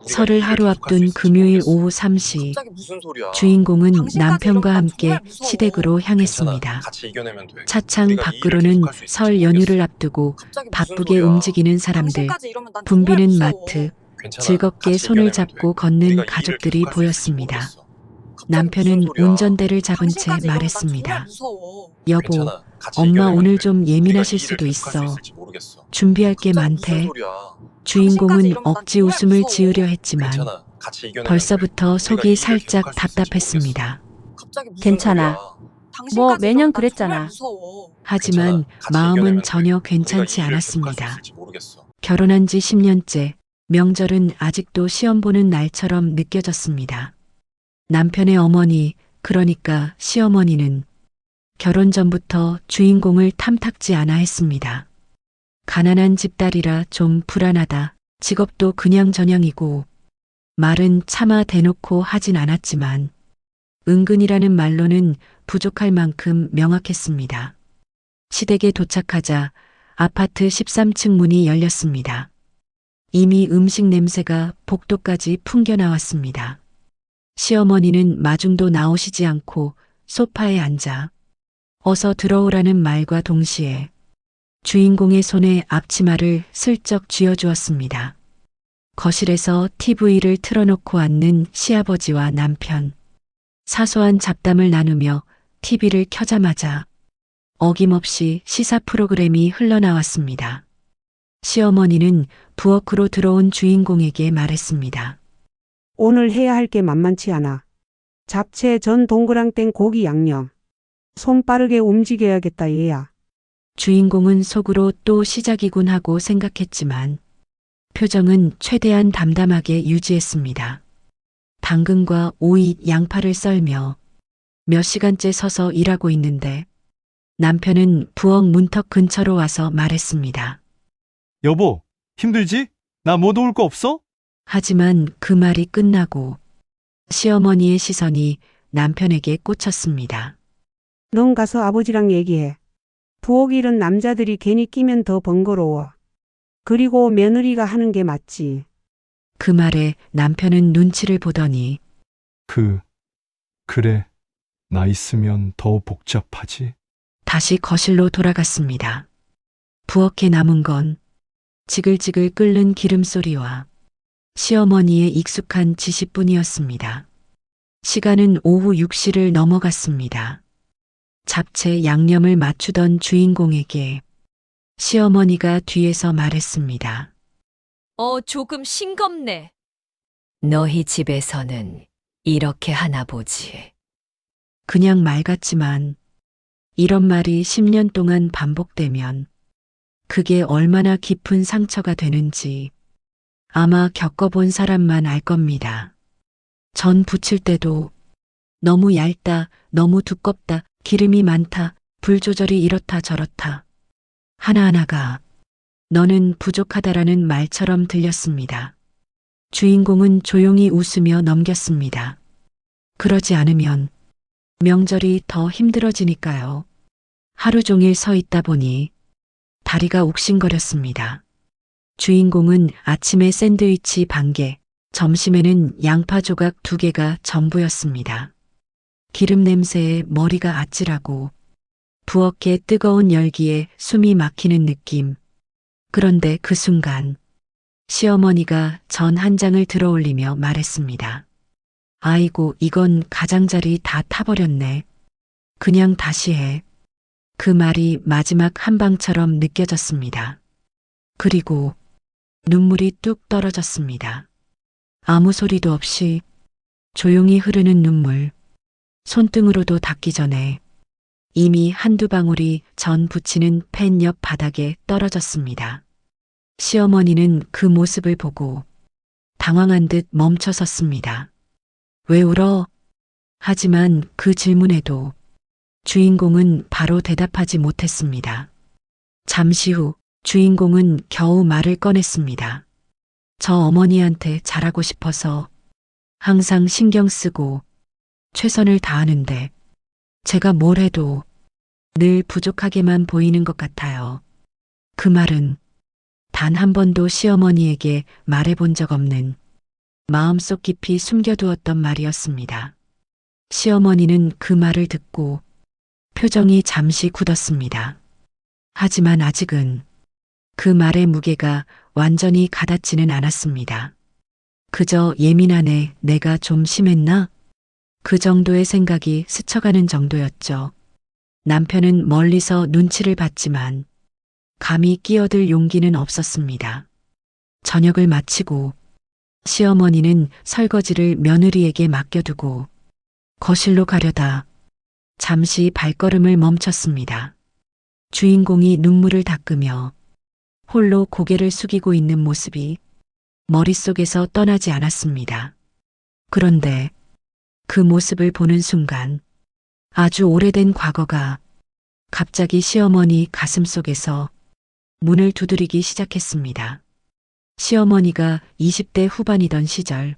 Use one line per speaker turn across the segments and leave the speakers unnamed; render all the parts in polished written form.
설을 하루 앞둔 금요일 오후 3시,
갑자기 무슨 소리야.
주인공은
당신까지
남편과
이러면 난
함께
정말 무서워.
시댁으로
괜찮아.
향했습니다.
같이 이겨내면 돼.
차창
우리가 이 일을
밖으로는
계속할 수 있을지
설
모르겠어.
연휴를 앞두고
갑자기 무슨
바쁘게
소리야.
움직이는 사람들,
당신까지 이러면 난 정말
붐비는
무서워.
마트,
괜찮아.
즐겁게
같이
손을
이겨내면
잡고
돼.
걷는
우리가 이 일을
가족들이
계속할 수 있을지
보였습니다.
모르겠어. 갑자기
남편은
무슨 소리야.
운전대를 잡은 채
당신까지 이러면 난 정말
말했습니다.
무서워.
여보,
괜찮아. 같이
엄마
이겨내면
오늘
돼.
좀
우리가
예민하실
이 일을
수도
계속할 수
있어.
있을지 모르겠어.
준비할 게
갑자기 무슨
많대.
소리야.
주인공은
당신까지 이러면 난
억지
정말
웃음을
무서워.
지으려 했지만
괜찮아. 같이 이겨내면
벌써부터
돼. 우리가 이
속이
일을
살짝
계속할 수 있을지
답답했습니다.
모르겠어. 갑자기 무슨
괜찮아.
소리야.
뭐
당신까지
매년
이러면 난 정말
그랬잖아.
무서워.
하지만
괜찮아. 같이
마음은
이겨내면 돼.
전혀
우리가
괜찮지
이 일을 계속할 수
않았습니다.
있을지 모르겠어.
결혼한 지 10년째, 명절은 아직도 시험 보는 날처럼 느껴졌습니다. 남편의 어머니, 그러니까 시어머니는 결혼 전부터 주인공을 탐탁지 않아 했습니다. 가난한 집딸이라 좀 불안하다. 직업도 그냥저냥이고 말은 차마 대놓고 하진 않았지만 은근이라는 말로는 부족할 만큼 명확했습니다. 시댁에 도착하자 아파트 13층 문이 열렸습니다. 이미 음식 냄새가 복도까지 풍겨 나왔습니다. 시어머니는 마중도 나오시지 않고 소파에 앉아 어서 들어오라는 말과 동시에 주인공의 손에 앞치마를 슬쩍 쥐어주었습니다. 거실에서 TV를 틀어놓고 앉는 시아버지와 남편. 사소한 잡담을 나누며 TV를 켜자마자 어김없이 시사 프로그램이 흘러나왔습니다. 시어머니는 부엌으로 들어온 주인공에게 말했습니다.
오늘 해야 할 게 만만치 않아. 잡채 전 동그랑땡 고기 양념. 손 빠르게 움직여야겠다 얘야.
주인공은 속으로 또 시작이군 하고 생각했지만 표정은 최대한 담담하게 유지했습니다. 당근과 오이, 양파를 썰며 몇 시간째 서서 일하고 있는데 남편은 부엌 문턱 근처로 와서 말했습니다.
여보, 힘들지? 나 뭐 도울 거 없어?
하지만 그 말이 끝나고 시어머니의 시선이 남편에게 꽂혔습니다.
넌 가서 아버지랑 얘기해. 부엌 일은 남자들이 괜히 끼면 더 번거로워. 그리고 며느리가 하는 게 맞지.
그 말에 남편은 눈치를 보더니
그래. 나 있으면 더 복잡하지.
다시 거실로 돌아갔습니다. 부엌에 남은 건 지글지글 끓는 기름 소리와 시어머니의 익숙한 지시뿐이었습니다. 시간은 오후 6시를 넘어갔습니다. 잡채 양념을 맞추던 주인공에게 시어머니가 뒤에서 말했습니다.
조금 싱겁네.
너희 집에서는 이렇게 하나 보지.
그냥 말 같지만 이런 말이 10년 동안 반복되면 그게 얼마나 깊은 상처가 되는지 아마 겪어본 사람만 알 겁니다. 전 부칠 때도 너무 얇다, 너무 두껍다, 기름이 많다, 불 조절이 이렇다 저렇다. 하나하나가 너는 부족하다라는 말처럼 들렸습니다. 주인공은 조용히 웃으며 넘겼습니다. 그러지 않으면 명절이 더 힘들어지니까요. 하루 종일 서 있다 보니 다리가 욱신거렸습니다. 주인공은 아침에 샌드위치 반개, 점심에는 양파 조각 2개가 전부였습니다. 기름 냄새에 머리가 아찔하고 부엌의 뜨거운 열기에 숨이 막히는 느낌. 그런데 그 순간 시어머니가 전 한 장을 들어올리며 말했습니다. 아이고, 이건 가장자리 다 타버렸네. 그냥 다시 해. 그 말이 마지막 한 방처럼 느껴졌습니다. 그리고 눈물이 뚝 떨어졌습니다. 아무 소리도 없이 조용히 흐르는 눈물. 손등으로도 닿기 전에 이미 한두 방울이 전 부치는 팬 옆 바닥에 떨어졌습니다. 시어머니는 그 모습을 보고 당황한 듯 멈춰 섰습니다. 왜 울어? 하지만 그 질문에도 주인공은 바로 대답하지 못했습니다. 잠시 후 주인공은 겨우 말을 꺼냈습니다. 저 어머니한테 잘하고 싶어서 항상 신경 쓰고 최선을 다하는데 제가 뭘 해도 늘 부족하게만 보이는 것 같아요. 그 말은 단 한 번도 시어머니에게 말해본 적 없는 마음속 깊이 숨겨두었던 말이었습니다. 시어머니는 그 말을 듣고 표정이 잠시 굳었습니다. 하지만 아직은 그 말의 무게가 완전히 가닿지는 않았습니다. 그저 예민한 애 내가 좀 심했나? 그 정도의 생각이 스쳐가는 정도였죠. 남편은 멀리서 눈치를 봤지만 감히 끼어들 용기는 없었습니다. 저녁을 마치고 시어머니는 설거지를 며느리에게 맡겨두고 거실로 가려다 잠시 발걸음을 멈췄습니다. 주인공이 눈물을 닦으며 홀로 고개를 숙이고 있는 모습이 머릿속에서 떠나지 않았습니다. 그런데 그 모습을 보는 순간 아주 오래된 과거가 갑자기 시어머니 가슴속에서 문을 두드리기 시작했습니다. 시어머니가 20대 후반이던 시절,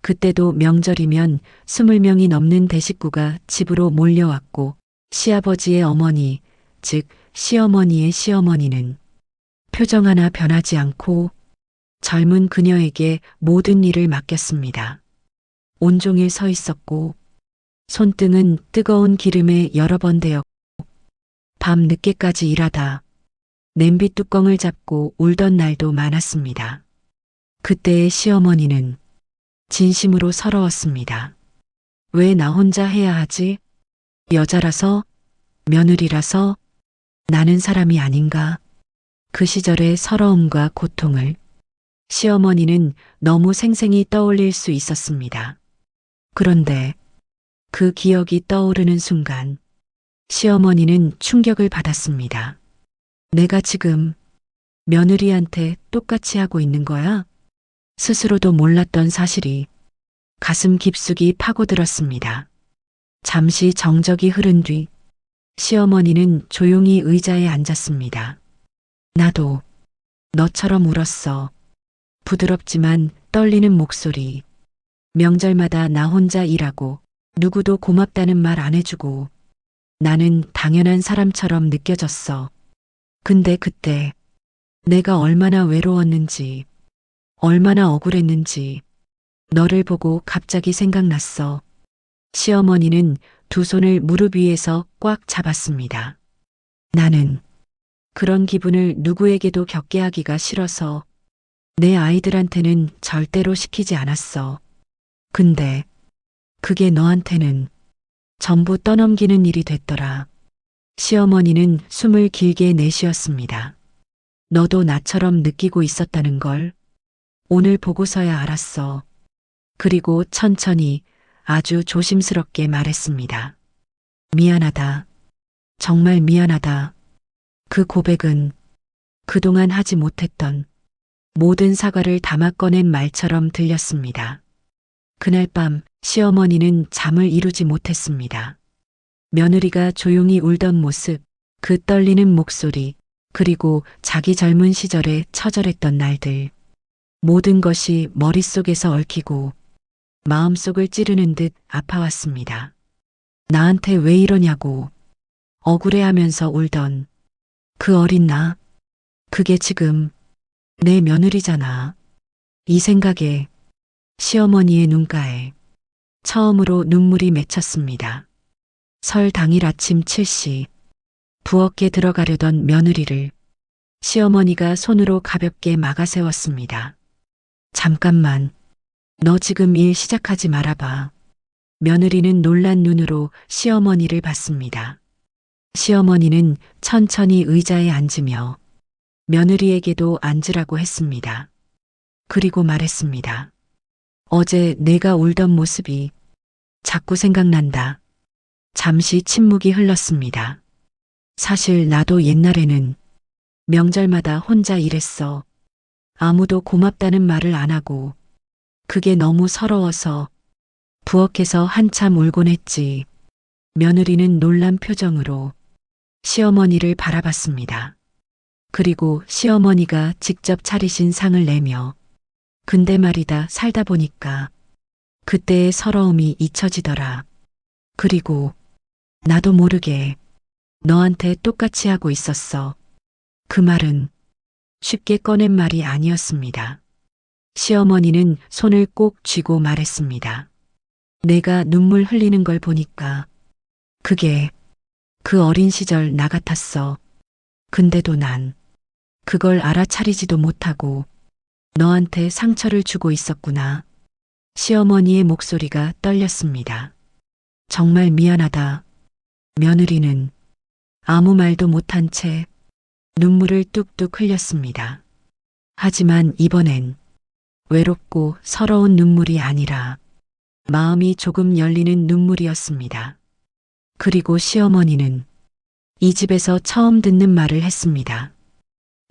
그때도 명절이면 20명이 넘는 대식구가 집으로 몰려왔고 시아버지의 어머니, 즉 시어머니의 시어머니는 표정 하나 변하지 않고 젊은 그녀에게 모든 일을 맡겼습니다. 온종일 서 있었고 손등은 뜨거운 기름에 여러 번 데였고 밤 늦게까지 일하다 냄비 뚜껑을 잡고 울던 날도 많았습니다. 그때의 시어머니는 진심으로 서러웠습니다. 왜 나 혼자 해야 하지? 여자라서? 며느리라서? 나는 사람이 아닌가? 그 시절의 서러움과 고통을 시어머니는 너무 생생히 떠올릴 수 있었습니다. 그런데 그 기억이 떠오르는 순간 시어머니는 충격을 받았습니다. 내가 지금 며느리한테 똑같이 하고 있는 거야? 스스로도 몰랐던 사실이 가슴 깊숙이 파고들었습니다. 잠시 정적이 흐른 뒤 시어머니는 조용히 의자에 앉았습니다. 나도 너처럼 울었어. 부드럽지만 떨리는 목소리. 명절마다 나 혼자 일하고 누구도 고맙다는 말 안 해주고 나는 당연한 사람처럼 느껴졌어. 근데 그때 내가 얼마나 외로웠는지, 얼마나 억울했는지 너를 보고 갑자기 생각났어. 시어머니는 두 손을 무릎 위에서 꽉 잡았습니다. 나는 그런 기분을 누구에게도 겪게 하기가 싫어서 내 아이들한테는 절대로 시키지 않았어. 근데 그게 너한테는 전부 떠넘기는 일이 됐더라. 시어머니는 숨을 길게 내쉬었습니다. 너도 나처럼 느끼고 있었다는 걸 오늘 보고서야 알았어. 그리고 천천히 아주 조심스럽게 말했습니다. 미안하다. 정말 미안하다. 그 고백은 그동안 하지 못했던 모든 사과를 담아 꺼낸 말처럼 들렸습니다. 그날 밤 시어머니는 잠을 이루지 못했습니다. 며느리가 조용히 울던 모습, 그 떨리는 목소리, 그리고 자기 젊은 시절에 처절했던 날들. 모든 것이 머릿속에서 얽히고 마음속을 찌르는 듯 아파왔습니다. 나한테 왜 이러냐고 억울해하면서 울던 그 어린 나, 그게 지금 내 며느리잖아. 이 생각에 시어머니의 눈가에 처음으로 눈물이 맺혔습니다. 설 당일 아침 7시 부엌에 들어가려던 며느리를 시어머니가 손으로 가볍게 막아 세웠습니다. 잠깐만, 너 지금 일 시작하지 말아봐. 며느리는 놀란 눈으로 시어머니를 봤습니다. 시어머니는 천천히 의자에 앉으며 며느리에게도 앉으라고 했습니다. 그리고 말했습니다. 어제 내가 울던 모습이 자꾸 생각난다. 잠시 침묵이 흘렀습니다. 사실 나도 옛날에는 명절마다 혼자 일했어. 아무도 고맙다는 말을 안 하고 그게 너무 서러워서 부엌에서 한참 울곤 했지. 며느리는 놀란 표정으로 시어머니를 바라봤습니다. 그리고 시어머니가 직접 차리신 상을 내며 근데 말이다, 살다 보니까 그때의 서러움이 잊혀지더라. 그리고 나도 모르게 너한테 똑같이 하고 있었어. 그 말은 쉽게 꺼낸 말이 아니었습니다. 시어머니는 손을 꼭 쥐고 말했습니다. 내가 눈물 흘리는 걸 보니까 그게 그 어린 시절 나 같았어. 근데도 난 그걸 알아차리지도 못하고 너한테 상처를 주고 있었구나. 시어머니의 목소리가 떨렸습니다. 정말 미안하다. 며느리는 아무 말도 못한 채 눈물을 뚝뚝 흘렸습니다. 하지만 이번엔 외롭고 서러운 눈물이 아니라 마음이 조금 열리는 눈물이었습니다. 그리고 시어머니는 이 집에서 처음 듣는 말을 했습니다.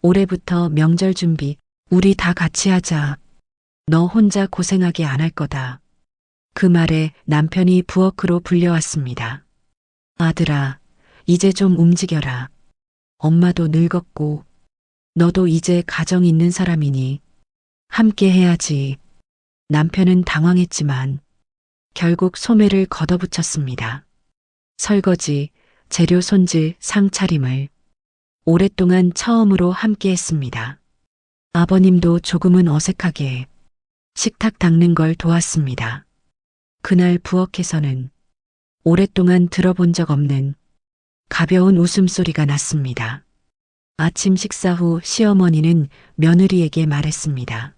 올해부터 명절 준비 우리 다 같이 하자. 너 혼자 고생하게 안 할 거다. 그 말에 남편이 부엌으로 불려왔습니다. 아들아, 이제 좀 움직여라. 엄마도 늙었고 너도 이제 가정 있는 사람이니 함께 해야지. 남편은 당황했지만 결국 소매를 걷어붙였습니다. 설거지, 재료 손질, 상차림을 오랫동안 처음으로 함께 했습니다. 아버님도 조금은 어색하게 식탁 닦는 걸 도왔습니다. 그날 부엌에서는 오랫동안 들어본 적 없는 가벼운 웃음소리가 났습니다. 아침 식사 후 시어머니는 며느리에게 말했습니다.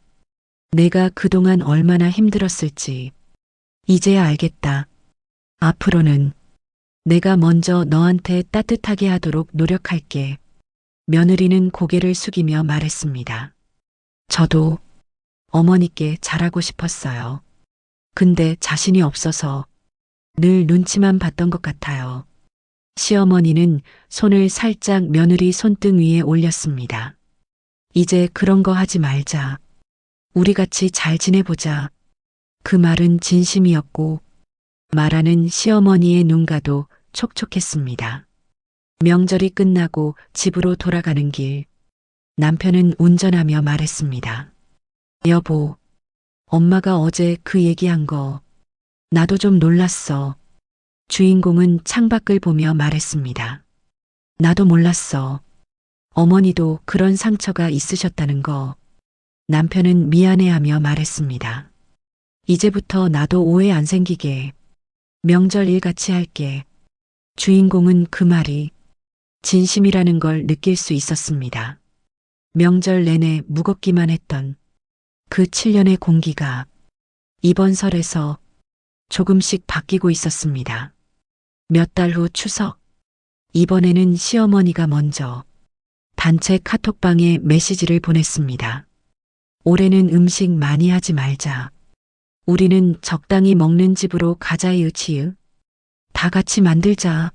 내가 그동안 얼마나 힘들었을지 이제야 알겠다. 앞으로는 내가 먼저 너한테 따뜻하게 하도록 노력할게. 며느리는 고개를 숙이며 말했습니다. 저도 어머니께 잘하고 싶었어요. 근데 자신이 없어서 늘 눈치만 봤던 것 같아요. 시어머니는 손을 살짝 며느리 손등 위에 올렸습니다. 이제 그런 거 하지 말자. 우리 같이 잘 지내보자. 그 말은 진심이었고 말하는 시어머니의 눈가도 촉촉했습니다. 명절이 끝나고 집으로 돌아가는 길, 남편은 운전하며 말했습니다. 여보, 엄마가 어제 그 얘기한 거 나도 좀 놀랐어. 주인공은 창밖을 보며 말했습니다. 나도 몰랐어. 어머니도 그런 상처가 있으셨다는 거. 남편은 미안해하며 말했습니다. 이제부터 나도 오해 안 생기게 명절 일 같이 할게. 주인공은 그 말이 진심이라는 걸 느낄 수 있었습니다. 명절 내내 무겁기만 했던 그 7년의 공기가 이번 설에서 조금씩 바뀌고 있었습니다. 몇 달 후 추석. 이번에는 시어머니가 먼저 단체 카톡방에 메시지를 보냈습니다. 올해는 음식 많이 하지 말자. 우리는 적당히 먹는 집으로 가자이으 치으. 다 같이 만들자.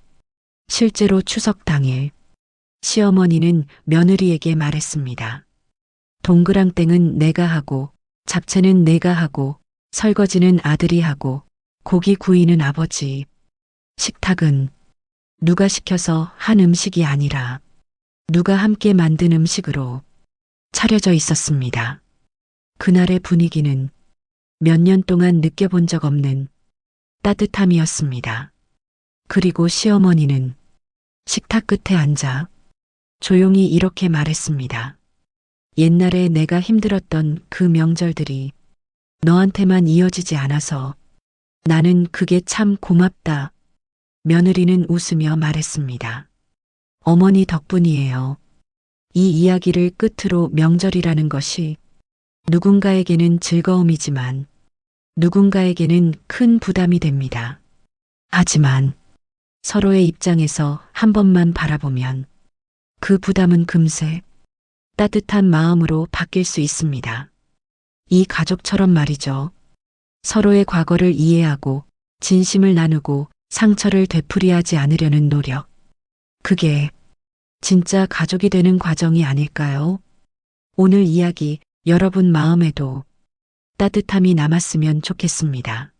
실제로 추석 당일 시어머니는 며느리에게 말했습니다. 동그랑땡은 내가 하고 잡채는 내가 하고 설거지는 아들이 하고 고기 구이는 아버지. 식탁은 누가 시켜서 한 음식이 아니라 누가 함께 만든 음식으로 차려져 있었습니다. 그날의 분위기는 몇 년 동안 느껴본 적 없는 따뜻함이었습니다. 그리고 시어머니는 식탁 끝에 앉아 조용히 이렇게 말했습니다. 옛날에 내가 힘들었던 그 명절들이 너한테만 이어지지 않아서 나는 그게 참 고맙다. 며느리는 웃으며 말했습니다. 어머니 덕분이에요. 이 이야기를 끝으로 명절이라는 것이 누군가에게는 즐거움이지만 누군가에게는 큰 부담이 됩니다. 하지만 서로의 입장에서 한 번만 바라보면 그 부담은 금세 따뜻한 마음으로 바뀔 수 있습니다. 이 가족처럼 말이죠. 서로의 과거를 이해하고 진심을 나누고 상처를 되풀이하지 않으려는 노력. 그게 진짜 가족이 되는 과정이 아닐까요? 오늘 이야기 여러분 마음에도 따뜻함이 남았으면 좋겠습니다.